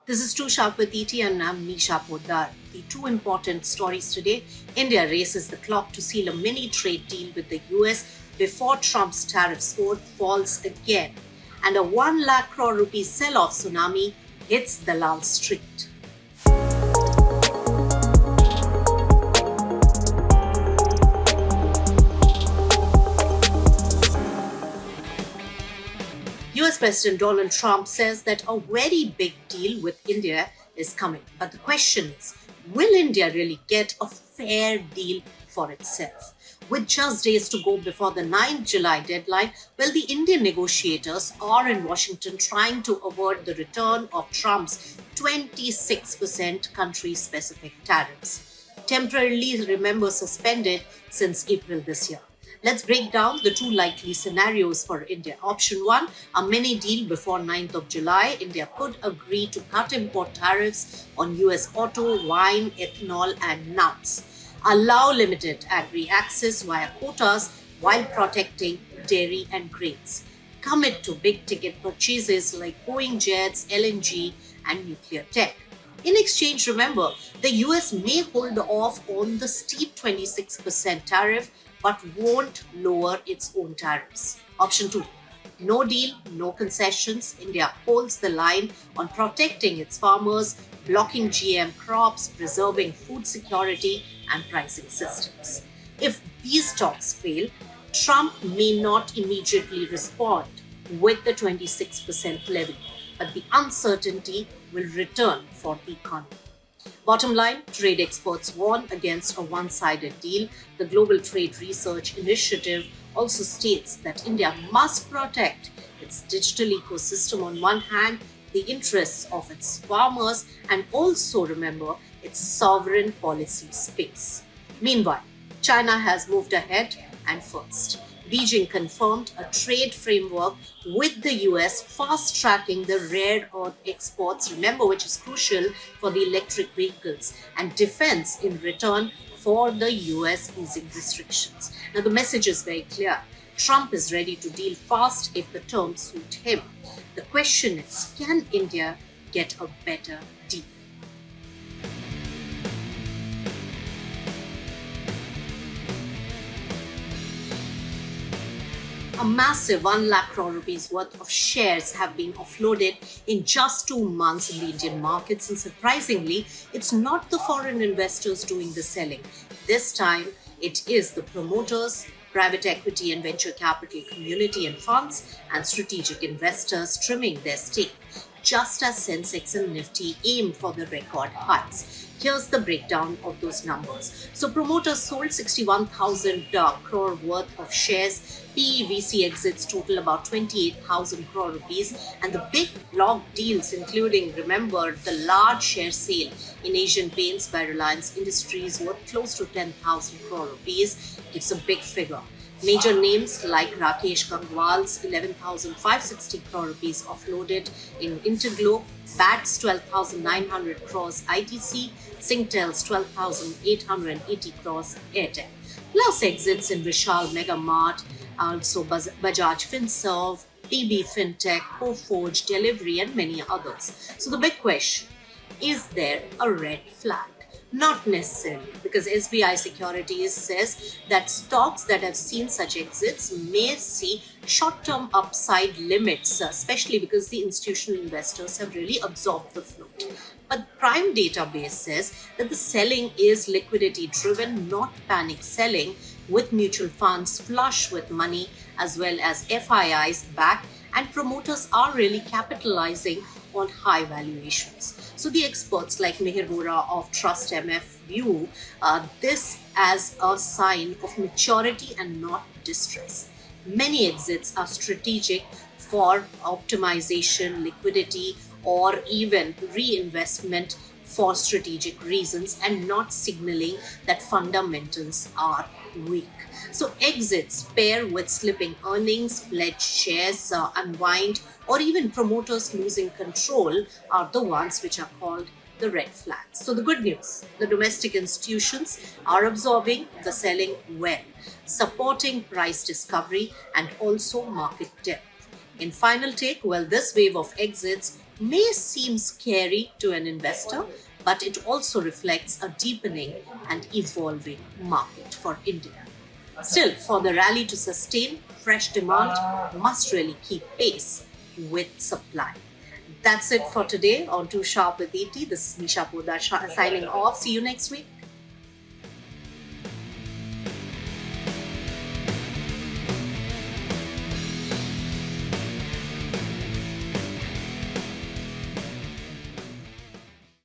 This is Too Sharp with ET and I'm Nisha Poddar. The two important stories today. India races the clock to seal a mini trade deal with the US before Trump's tariff sword falls again. And a 1 lakh crore rupee sell-off tsunami hits Dalal Street. US President Donald Trump says that a very big deal with India is coming. But the question is, will India really get a fair deal for itself? With just days to go before the 9th July deadline, well, the Indian negotiators are in Washington trying to avert the return of Trump's 26% country-specific tariffs, temporarily, remember, suspended since April this year. Let's break down the two likely scenarios for India. Option 1, a mini deal before 9th of July. India could agree to cut import tariffs on US auto, wine, ethanol and nuts. Allow limited agri access via quotas while protecting dairy and grains. Commit to big ticket purchases like Boeing jets, LNG and nuclear tech. In exchange, remember, the US may hold off on the steep 26% tariff but won't lower its own tariffs. Option 2. No deal, no concessions. India holds the line on protecting its farmers, blocking GM crops, preserving food security and pricing systems. If these talks fail, Trump may not immediately respond with the 26% levy, but the uncertainty will return for the economy. Bottom line, trade experts warn against a one-sided deal. The Global Trade Research Initiative also states that India must protect its digital ecosystem on one hand, the interests of its farmers, and also, remember, its sovereign policy space. Meanwhile, China has moved ahead and first. Beijing confirmed a trade framework with the US, fast-tracking the rare earth exports, remember, which is crucial for the electric vehicles, and defense in return for the US easing restrictions. Now, the message is very clear. Trump is ready to deal fast if the terms suit him. The question is, can India get a better deal? A massive 1 lakh crore rupees worth of shares have been offloaded in just 2 months in the Indian markets, and surprisingly, it's not the foreign investors doing the selling. This time, it is the promoters, private equity and venture capital community and funds, and strategic investors trimming their stake, just as Sensex and Nifty aim for the record highs. Here's the breakdown of those numbers. So promoters sold 61,000 crore worth of shares. PE/VC exits total about 28,000 crore rupees. And the big block deals, including, remember, the large share sale in Asian Paints by Reliance Industries worth close to 10,000 crore rupees. It's a big figure. Major names like Rakesh Gangwal's 11,560 crore rupees offloaded in Interglobe, BAT's 12,900 crores ITC, Singtel's 12,880 crores Airtel. Plus exits in Vishal Mega Mart, also Bajaj Finserv, PB Fintech, Coforge, Delivery and many others. So the big question, is there a red flag? Not necessarily, because SBI Securities says that stocks that have seen such exits may see short-term upside limits, especially because the institutional investors have really absorbed the float. But Prime Database says that the selling is liquidity-driven, not panic selling, with mutual funds flush with money as well as FIIs back, and promoters are really capitalizing on high valuations. So the experts like Mihir Vora of Trust MF view this as a sign of maturity and not distress. Many exits are strategic for optimization, liquidity, or even reinvestment for strategic reasons and not signaling that fundamentals are weak. So exits pair with slipping earnings, pledged shares unwind, or even promoters losing control are the ones which are called the red flags. So the good news, the domestic institutions are absorbing the selling well, supporting price discovery and also market depth. In final take, well, this wave of exits may seem scary to an investor, but it also reflects a deepening and evolving market for India. Still, for the rally to sustain, fresh demand must really keep pace with supply. That's it for today on Too Sharp with ET. This is Nisha Poddar signing off. See you next week.